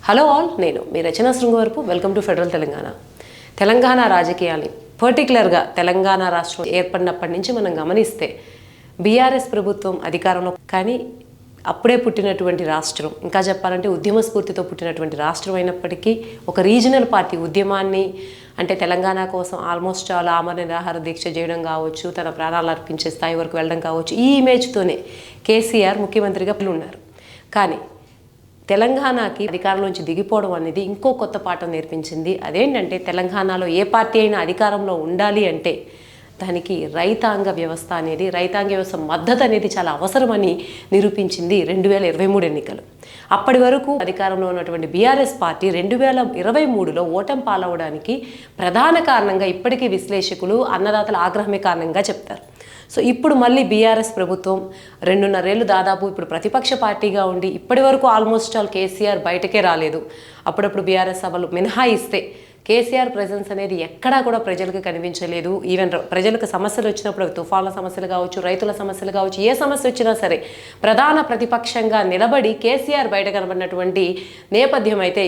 Hello all, నేను మీ Rachana Srungavarapu. Welcome to federal Telangana. Telangana రాజకీయాలు పర్టికులర్గా తెలంగాణ రాష్ట్రం ఏర్పడినప్పటి నుంచి మనం గమనిస్తే బీఆర్ఎస్ ప్రభుత్వం అధికారంలో, కానీ అప్పుడే పుట్టినటువంటి రాష్ట్రం, ఇంకా చెప్పాలంటే ఉద్యమ స్ఫూర్తితో పుట్టినటువంటి రాష్ట్రం అయినప్పటికీ ఒక రీజనల్ పార్టీ ఉద్యమాన్ని అంటే తెలంగాణ కోసం ఆల్మోస్ట్ చాలా ఆమరణ నిరాహార దీక్ష చేయడం కావచ్చు, తన ప్రాణాలు అర్పించే స్థాయి వరకు వెళ్ళడం కావచ్చు, ఈ ఇమేజ్తోనే కేసీఆర్ ముఖ్యమంత్రిగా ఉన్నారు. కానీ తెలంగాణకి అధికారంలోంచి దిగిపోవడం అనేది ఇంకో కొత్త పాఠం నేర్పించింది. అదేంటంటే తెలంగాణలో ఏ పార్టీ అయినా అధికారంలో ఉండాలి అంటే దానికి రైతాంగ వ్యవస్థ అనేది, రైతాంగ వ్యవస్థ మద్దతు అనేది చాలా అవసరమని నిరూపించింది 2023 ఎన్నికలు. అప్పటి వరకు అధికారంలో ఉన్నటువంటి బీఆర్ఎస్ పార్టీ 2023లో ఓటమి పాలవడానికి ప్రధాన కారణంగా ఇప్పటికీ విశ్లేషకులు అన్నదాతల ఆగ్రహమే కారణంగా చెప్తారు. సో ఇప్పుడు మళ్ళీ బీఆర్ఎస్ ప్రభుత్వం 2.5 ఏళ్ళు దాదాపు ఇప్పుడు ప్రతిపక్ష పార్టీగా ఉండి ఇప్పటి వరకు ఆల్మోస్ట్ ఆల్ కేసీఆర్ బయటకే రాలేదు. అప్పుడప్పుడు బీఆర్ఎస్ సభలు మినహాయిస్తే కేసీఆర్ ప్రెజెన్స్ అనేది ఎక్కడా కూడా ప్రజలకు కనిపించలేదు. ఈవెన్ ప్రజలకు సమస్యలు వచ్చినప్పుడు తుఫాన్ల సమస్యలు కావచ్చు, రైతుల సమస్యలు కావచ్చు, ఏ సమస్య వచ్చినా సరే ప్రధాన ప్రతిపక్షంగా నిలబడి కేసీఆర్ బయట కనబడినటువంటి నేపథ్యం అయితే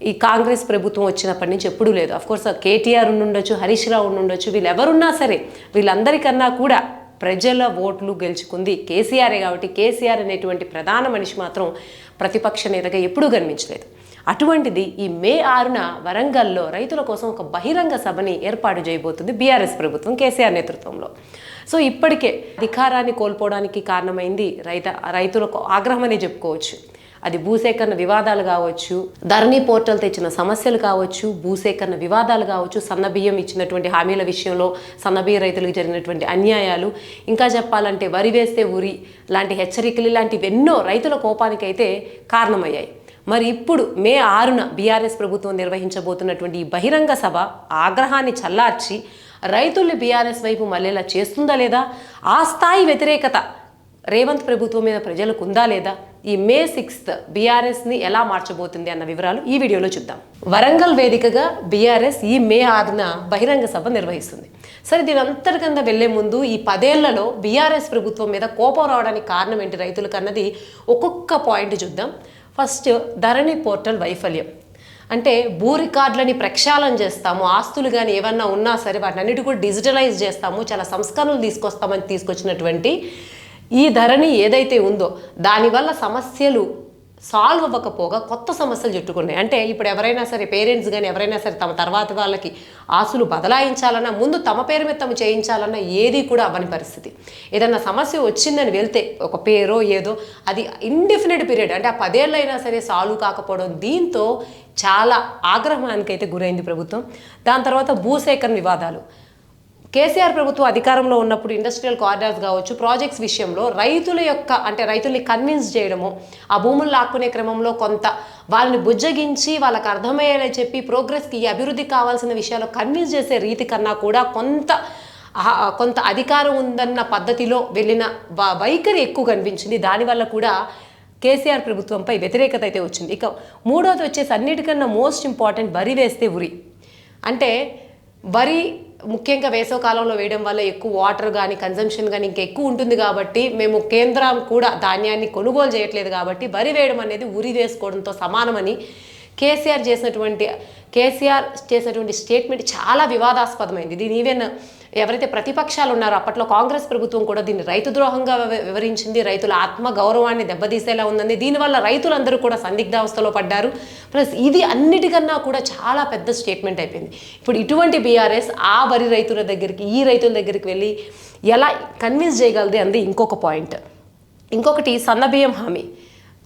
ఈ కాంగ్రెస్ ప్రభుత్వం వచ్చినప్పటి నుంచి ఎప్పుడూ లేదు. అఫ్కోర్స్ కేటీఆర్ ఉండుండొచ్చు, హరీష్ రావు ఉండుండొచ్చు, వీళ్ళు ఎవరున్నా సరే వీళ్ళందరికన్నా కూడా ప్రజల ఓట్లు గెలుచుకుంది కేసీఆరే. కాబట్టి కేసీఆర్ అనేటువంటి ప్రధాన మనిషి మాత్రం ప్రతిపక్ష నేతగా ఎప్పుడూ కనిపించలేదు. అటువంటిది ఈ మే 6న వరంగల్లో రైతుల కోసం ఒక బహిరంగ సభని ఏర్పాటు చేయబోతుంది బీఆర్ఎస్ ప్రభుత్వం కేసీఆర్ నేతృత్వంలో. సో ఇప్పటికే అధికారాన్ని కోల్పోవడానికి కారణమైంది రైతులకు ఆగ్రహం అనే చెప్పుకోవచ్చు. అది భూసేకరణ వివాదాలు కావచ్చు, ధరణి పోర్టల్ తెచ్చిన సమస్యలు కావచ్చు, భూసేకరణ వివాదాలు కావచ్చు, సన్నబియ్యం ఇచ్చినటువంటి హామీల విషయంలో సన్నబియ్య రైతులకు జరిగినటువంటి అన్యాయాలు, ఇంకా చెప్పాలంటే వరి వేస్తే ఉరి లాంటి హెచ్చరికలు, ఇలాంటివి ఎన్నో రైతుల కోపానికైతే కారణమయ్యాయి. మరి ఇప్పుడు మే 6న బీఆర్ఎస్ ప్రభుత్వం నిర్వహించబోతున్నటువంటి ఈ బహిరంగ సభ ఆగ్రహాన్ని చల్లార్చి రైతుల్ని బీఆర్ఎస్ వైపు మళ్ళేలా చేస్తుందా లేదా, ఆ స్థాయి వ్యతిరేకత రేవంత్ ప్రభుత్వం మీద ప్రజలకు ఉందా లేదా, ఈ మే 6th బీఆర్ఎస్ని ఎలా మార్చబోతుంది అన్న వివరాలు ఈ వీడియోలో చూద్దాం. వరంగల్ వేదికగా బీఆర్ఎస్ ఈ మే 6న బహిరంగ సభ నిర్వహిస్తుంది. సరే, దీని అంతర్గంగా వెళ్లే ముందు ఈ 10 ఏళ్లలో బీఆర్ఎస్ ప్రభుత్వం మీద కోపం రావడానికి కారణం ఏంటి రైతులకు అన్నది ఒక్కొక్క పాయింట్ చూద్దాం. ఫస్ట్, ధరణి పోర్టల్ వైఫల్యం. అంటే భూ రికార్డులని ప్రక్షాళన చేస్తాము, ఆస్తులు కానీ ఏమన్నా ఉన్నా సరే వాటిని అన్నిటి కూడా డిజిటలైజ్ చేస్తాము, చాలా సంస్కరణలు తీసుకొస్తామని తీసుకొచ్చినటువంటి ఈ ధరణి ఏదైతే ఉందో దానివల్ల సమస్యలు సాల్వ్ అవ్వకపోగా కొత్త సమస్యలు చుట్టుకున్నాయి. అంటే ఇప్పుడు ఎవరైనా సరే పేరెంట్స్ కానీ ఎవరైనా సరే తమ తర్వాత వాళ్ళకి ఆస్తులు బదలాయించాలన్నా, ముందు తమ పేరు మీద తమ చేయించాలన్నా ఏది కూడా అవ్వని పరిస్థితి. ఏదన్నా సమస్య వచ్చిందని వెళ్తే ఒక పేరో ఏదో అది ఇండెఫినెట్ పీరియడ్, అంటే ఆ 10 ఏళ్ళు అయినా సరే సాల్వ్ కాకపోవడం, దీంతో చాలా ఆగ్రహానికైతే గురైంది ప్రభుత్వం. దాని తర్వాత భూసేకరణ వివాదాలు. కేసీఆర్ ప్రభుత్వం అధికారంలో ఉన్నప్పుడు ఇండస్ట్రియల్ కారిడార్స్ కావచ్చు, ప్రాజెక్ట్స్ విషయంలో రైతుల్ని కన్విన్స్ చేయడము, ఆ భూములు లాక్కునే క్రమంలో కొంత వాళ్ళని బుజ్జగించి వాళ్ళకి అర్థమయ్యేలా చెప్పి ప్రోగ్రెస్కి ఈ అభివృద్ధి కావాల్సిన విషయాల్లో కన్విన్స్ చేసే రీతి కన్నా కూడా కొంత అధికారం ఉందన్న పద్ధతిలో వెళ్ళిన వైఖరి ఎక్కువ కనిపించింది. దానివల్ల కూడా కేసీఆర్ ప్రభుత్వంపై వ్యతిరేకత అయితే వచ్చింది. ఇక మూడోది వచ్చేసి అన్నిటికన్నా మోస్ట్ ఇంపార్టెంట్, వరి వేస్తే ఉరి. అంటే వరి ముఖ్యంగా వేసవ కాలంలో వేయడం వల్ల ఎక్కువ వాటర్ కానీ కన్జంప్షన్ కానీ ఇంకా ఎక్కువ ఉంటుంది కాబట్టి మేము కేంద్రం కూడా ధాన్యాన్ని కొనుగోలు చేయట్లేదు కాబట్టి వరి వేయడం అనేది ఉరి వేసుకోవడంతో సమానమని కేసీఆర్ చేసినటువంటి స్టేట్మెంట్ చాలా వివాదాస్పదమైంది. దీని ఈవెన్ ఎవరైతే ప్రతిపక్షాలు ఉన్నారో అప్పట్లో కాంగ్రెస్ ప్రభుత్వం కూడా దీన్ని రైతు ద్రోహంగా వివరించింది, రైతుల ఆత్మ గౌరవాన్ని దెబ్బతీసేలా ఉందని. దీనివల్ల రైతులందరూ కూడా సందిగ్ధావస్థలో పడ్డారు. ప్లస్ ఇది అన్నిటికన్నా కూడా చాలా పెద్ద స్టేట్మెంట్ అయిపోయింది. ఇప్పుడు ఇటువంటి బీఆర్ఎస్ ఆ వరి రైతుల దగ్గరికి, ఈ రైతుల దగ్గరికి వెళ్ళి ఎలా కన్విన్స్ చేయగలది అంది ఇంకొక పాయింట్. ఇంకొకటి, సన్నబియ్యం హామీ.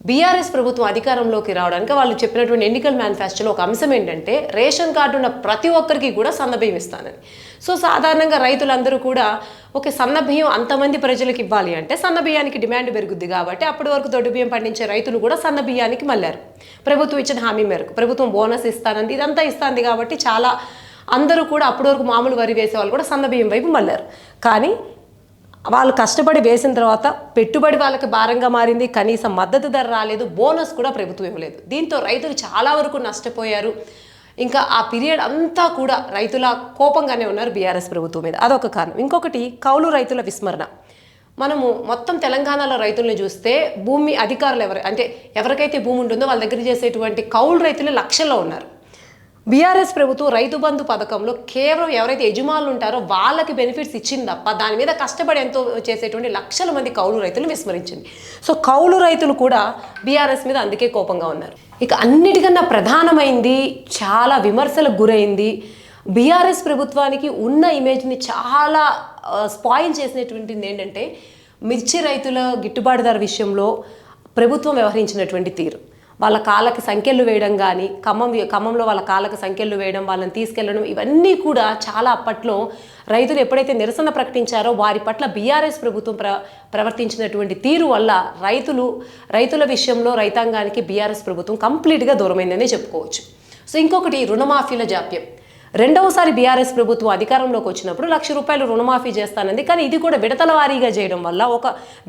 బీఆర్ఎస్ ప్రభుత్వం అధికారంలోకి రావడానికి వాళ్ళు చెప్పినటువంటి ఎన్నికల మేనిఫెస్టోలో ఒక అంశం ఏంటంటే రేషన్ కార్డు ఉన్న ప్రతి ఒక్కరికి కూడా సన్నబియ్యం ఇస్తానని. సో సాధారణంగా రైతులందరూ కూడా ఓకే, సన్నబియ్యం అంతమంది ప్రజలకు ఇవ్వాలి అంటే సన్నబియ్యానికి డిమాండ్ పెరుగుద్ది కాబట్టి అప్పటి వరకు దొడ్డు బియ్యం పండించే రైతులు కూడా సన్నబియ్యానికి మళ్ళారు. ప్రభుత్వం ఇచ్చిన హామీ మేరకు ప్రభుత్వం బోనస్ ఇస్తానంది, ఇదంతా ఇస్తుంది కాబట్టి చాలా అందరూ కూడా అప్పటి వరకు మామూలు వరి వేసే వాళ్ళు కూడా సన్నబియ్యం వైపు మళ్ళారు. కానీ వాళ్ళు కష్టపడి వేసిన తర్వాత పెట్టుబడి వాళ్ళకి భారంగా మారింది, కనీసం మద్దతు ధర రాలేదు, బోనస్ కూడా ప్రభుత్వం ఇవ్వలేదు. దీంతో రైతులు చాలా వరకు నష్టపోయారు. ఇంకా ఆ పీరియడ్ అంతా కూడా రైతుల కోపంగానే ఉన్నారు బీఆర్ఎస్ ప్రభుత్వం మీద. అదొక కారణం. ఇంకొకటి, కౌలు రైతుల విస్మరణ. మనము మొత్తం తెలంగాణలో రైతుల్ని చూస్తే భూమి అధికారులు అంటే ఎవరికైతే భూమి ఉంటుందో వాళ్ళ దగ్గర చేసేటువంటి కౌలు రైతులు లక్షల్లో ఉన్నారు. బీఆర్ఎస్ ప్రభుత్వం రైతు బంధు పథకంలో కేవలం ఎవరైతే యజమానులు ఉంటారో వాళ్ళకి బెనిఫిట్స్ ఇచ్చింది తప్ప దాని మీద కష్టపడి ఎంతో చేసేటువంటి లక్షల మంది కౌలు రైతులు విస్మరించింది. సో కౌలు రైతులు కూడా బీఆర్ఎస్ మీద అందుకే కోపంగా ఉన్నారు. ఇక అన్నిటికన్నా ప్రధానమైంది, చాలా విమర్శలకు గురైంది, బీఆర్ఎస్ ప్రభుత్వానికి ఉన్న ఇమేజ్ని చాలా స్పాయిల్ చేసినటువంటిది ఏంటంటే మిర్చి రైతుల గిట్టుబాటు ధర విషయంలో ప్రభుత్వం వ్యవహరించినటువంటి తీరు. వాళ్ళ కాళ్ళకి సంఖ్యలు వేయడం కానీ, ఖమ్మంలో వాళ్ళ కాళ్ళకి సంఖ్యలు వేయడం, వాళ్ళని తీసుకెళ్లడం, ఇవన్నీ కూడా చాలా అప్పట్లో రైతులు ఎప్పుడైతే నిరసన ప్రకటించారో వారి పట్ల బీఆర్ఎస్ ప్రభుత్వం ప్రవర్తించినటువంటి తీరు వల్ల రైతుల విషయంలో రైతాంగానికి బీఆర్ఎస్ ప్రభుత్వం కంప్లీట్గా దూరమైందనే చెప్పుకోవచ్చు. సో ఇంకొకటి రుణమాఫీల జాప్యం. రెండవసారి బీఆర్ఎస్ ప్రభుత్వం అధికారంలోకి వచ్చినప్పుడు 1,00,000 రూపాయలు రుణమాఫీ చేస్తానంది. కానీ ఇది కూడా విడతల వారీగా చేయడం వల్ల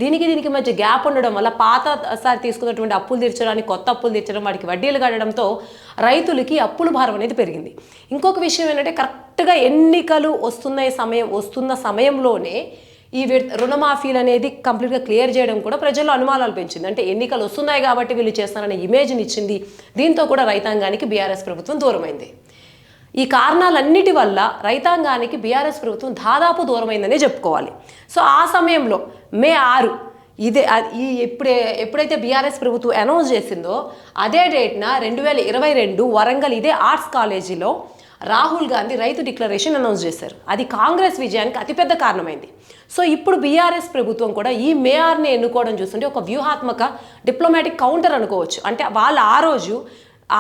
దీనికి మధ్య గ్యాప్ ఉండడం వల్ల పాతసారి తీసుకున్నటువంటి అప్పులు తీర్చడానికి కొత్త అప్పులు తీర్చడం, వాటికి వడ్డీలు కట్టడంతో రైతులకి అప్పుల భారం అనేది పెరిగింది. ఇంకొక విషయం ఏంటంటే కరెక్ట్గా ఎన్నికలు వస్తున్న సమయంలోనే ఈ రుణమాఫీలు అనేది కంప్లీట్గా క్లియర్ చేయడం కూడా ప్రజల్లో అనుమానాలు పెంచింది. అంటే ఎన్నికలు వస్తున్నాయి కాబట్టి వీళ్ళు చేస్తారనే ఇమేజ్ని ఇచ్చింది. దీంతో కూడా రైతాంగానికి బీఆర్ఎస్ ప్రభుత్వం దూరమైంది. ఈ కారణాలన్నిటి వల్ల రైతాంగానికి బీఆర్ఎస్ ప్రభుత్వం దాదాపు దూరమైందనే చెప్పుకోవాలి. సో ఆ సమయంలో మే 6 ఎప్పుడైతే బీఆర్ఎస్ ప్రభుత్వం అనౌన్స్ చేసిందో అదే డేట్న 2022 వరంగల్ ఇదే ఆర్ట్స్ కాలేజీలో రాహుల్ గాంధీ రైతు డిక్లరేషన్ అనౌన్స్ చేశారు. అది కాంగ్రెస్ విజయానికి అతిపెద్ద కారణమైంది. సో ఇప్పుడు బీఆర్ఎస్ ప్రభుత్వం కూడా ఈ మే 6ని ఎన్నుకోవడం చూస్తుంటే ఒక వ్యూహాత్మక డిప్లొమాటిక్ కౌంటర్ అనుకోవచ్చు. అంటే వాళ్ళు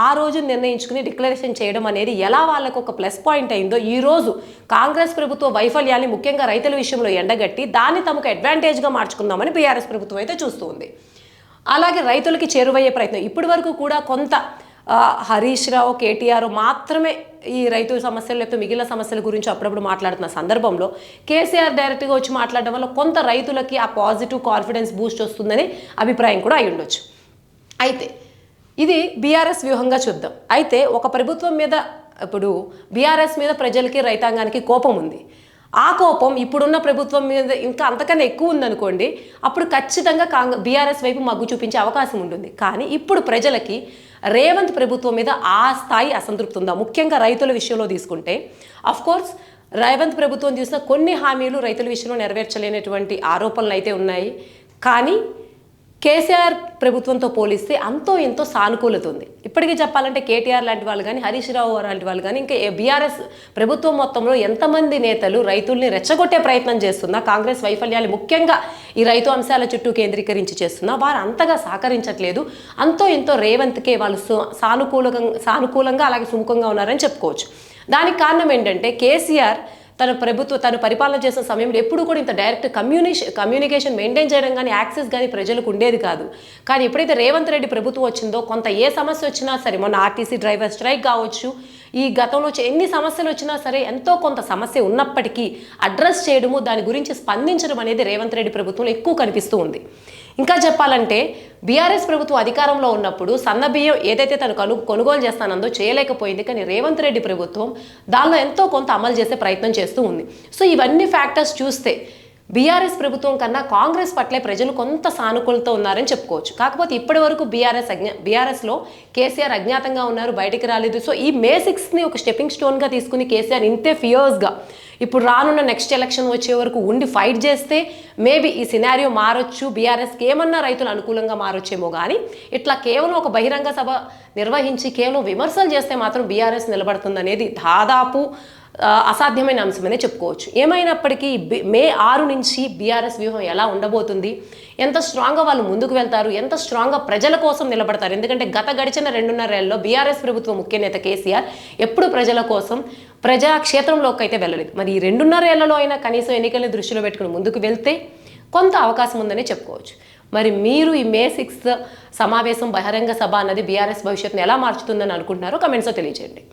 ఆ రోజు నిర్ణయించుకుని డిక్లరేషన్ చేయడం అనేది ఎలా వాళ్ళకు ఒక ప్లస్ పాయింట్ అయిందో ఈరోజు కాంగ్రెస్ ప్రభుత్వ వైఫల్యాన్ని ముఖ్యంగా రైతుల విషయంలో ఎండగట్టి దాన్ని తమకు అడ్వాంటేజ్గా మార్చుకుందామని బీఆర్ఎస్ ప్రభుత్వం అయితే చూస్తూ ఉంది. అలాగే రైతులకి చేరువయ్యే ప్రయత్నం ఇప్పటి వరకు కూడా కొంత హరీష్ రావు, కేటీఆర్ మాత్రమే ఈ రైతు సమస్యలు లేకపోతే మిగిలిన సమస్యల గురించి అప్పుడప్పుడు మాట్లాడుతున్న సందర్భంలో కేసీఆర్ డైరెక్ట్గా వచ్చి మాట్లాడడం వల్ల కొంత రైతులకి ఆ పాజిటివ్ కాన్ఫిడెన్స్ బూస్ట్ వస్తుందని అభిప్రాయం కూడా అయి ఉండొచ్చు. అయితే ఇది బీఆర్ఎస్ వ్యూహంగా చూద్దాం. అయితే ఒక ప్రభుత్వం మీద ఇప్పుడు బీఆర్ఎస్ మీద ప్రజలకి రైతాంగానికి కోపం ఉంది. ఆ కోపం ఇప్పుడున్న ప్రభుత్వం మీద ఇంకా అంతకన్నా ఎక్కువ ఉందనుకోండి, అప్పుడు ఖచ్చితంగా బీఆర్ఎస్ వైపు మగ్గు చూపించే అవకాశం ఉంటుంది. కానీ ఇప్పుడు ప్రజలకి రేవంత్ ప్రభుత్వం మీద ఆ స్థాయి అసంతృప్తి ఉందా? ముఖ్యంగా రైతుల విషయంలో తీసుకుంటే అఫ్కోర్స్ రేవంత్ ప్రభుత్వం తీసిన కొన్ని హామీలు రైతుల విషయంలో నెరవేర్చలేనటువంటి ఆరోపణలు అయితే ఉన్నాయి. కానీ కేసీఆర్ ప్రభుత్వంతో పోలిస్తే అంతో ఎంతో సానుకూలత ఉంది. ఇప్పటికీ చెప్పాలంటే కేటీఆర్ లాంటి వాళ్ళు కానీ, హరీష్ రావు లాంటి వాళ్ళు కానీ, ఇంకా బీఆర్ఎస్ ప్రభుత్వం మొత్తంలో ఎంతమంది నేతలు రైతుల్ని రెచ్చగొట్టే ప్రయత్నం చేస్తున్నా, కాంగ్రెస్ వైఫల్యాలు ముఖ్యంగా ఈ రైతు అంశాల చుట్టూ కేంద్రీకరించి చేస్తున్నా వారు అంతగా సహకరించట్లేదు. అంతో ఎంతో రేవంత్కే వాళ్ళు సానుకూలంగా అలాగే సుముఖంగా ఉన్నారని చెప్పుకోవచ్చు. దానికి కారణం ఏంటంటే కేసీఆర్ తను పరిపాలన చేసిన సమయంలో ఎప్పుడు కూడా ఇంత డైరెక్ట్ కమ్యూనికేషన్ మెయింటైన్ చేయడం కానీ యాక్సెస్ కానీ ప్రజలకు ఉండేది కాదు. కానీ ఎప్పుడైతే రేవంత్ రెడ్డి ప్రభుత్వం వచ్చిందో కొంత ఏ సమస్య వచ్చినా సరే, మొన్న ఆర్టీసీ డ్రైవర్ స్ట్రైక్ కావచ్చు, ఈ గతంలో ఎన్ని సమస్యలు వచ్చినా సరే ఎంతో కొంత సమస్య ఉన్నప్పటికీ అడ్రస్ చేయడము, దాని గురించి స్పందించడం అనేది రేవంత్ రెడ్డి ప్రభుత్వంలో ఎక్కువ కనిపిస్తూ ఉంది. ఇంకా చెప్పాలంటే బీఆర్ఎస్ ప్రభుత్వం అధికారంలో ఉన్నప్పుడు సన్నబియ్యం ఏదైతే తను కొనుగోలు చేస్తానందో చేయలేకపోయింది. కానీ రేవంత్ రెడ్డి ప్రభుత్వం దానిలో ఎంతో కొంత అమలు చేసే ప్రయత్నం చేస్తూ ఉంది. సో ఇవన్నీ ఫ్యాక్టర్స్ చూస్తే బీఆర్ఎస్ ప్రభుత్వం కన్నా కాంగ్రెస్ పట్లే ప్రజలు కొంత సానుకూలతో ఉన్నారని చెప్పుకోవచ్చు. కాకపోతే ఇప్పటి వరకు బీఆర్ఎస్లో కేసీఆర్ అజ్ఞాతంగా ఉన్నారు, బయటికి రాలేదు. సో ఈ మే 6ని ఒక స్టెప్పింగ్ స్టోన్గా తీసుకుని కేసీఆర్ ఇంతే ఫియర్స్గా ఇప్పుడు రానున్న నెక్స్ట్ ఎలక్షన్ వచ్చే వరకు ఉండి ఫైట్ చేస్తే మేబీ ఈ సినారియో మారొచ్చు, బీఆర్ఎస్కి ఏమన్నా రైతులు అనుకూలంగా మారొచ్చేమో. కానీ ఇట్లా కేవలం ఒక బహిరంగ సభ నిర్వహించి కేవలం విమర్శలు చేస్తే మాత్రం బీఆర్ఎస్ నిలబడుతుందనేది దాదాపు అసాధ్యమైన అంశమనే చెప్పుకోవచ్చు. ఏమైనప్పటికీ మే 6 నుంచి బీఆర్ఎస్ వ్యూహం ఎలా ఉండబోతుంది, ఎంత స్ట్రాంగ్గా వాళ్ళు ముందుకు వెళ్తారు, ఎంత స్ట్రాంగ్గా ప్రజల కోసం నిలబడతారు. ఎందుకంటే గడిచిన 2.5 ఏళ్లలో బీఆర్ఎస్ ప్రభుత్వం ముఖ్య నేత కేసీఆర్ ఎప్పుడు ప్రజల కోసం ప్రజాక్షేత్రంలోకి అయితే వెళ్ళలేదు. మరి ఈ 2.5 ఏళ్లలో అయినా కనీసం ఎన్నికల్ని దృష్టిలో పెట్టుకుని ముందుకు వెళ్తే కొంత అవకాశం ఉందని చెప్పుకోవచ్చు. మరి మీరు ఈ మే 6 సమావేశం బహిరంగ సభ అన్నది బీఆర్ఎస్ భవిష్యత్తును ఎలా మార్చుతుందని అనుకుంటున్నారో కమెంట్స్లో తెలియజేయండి.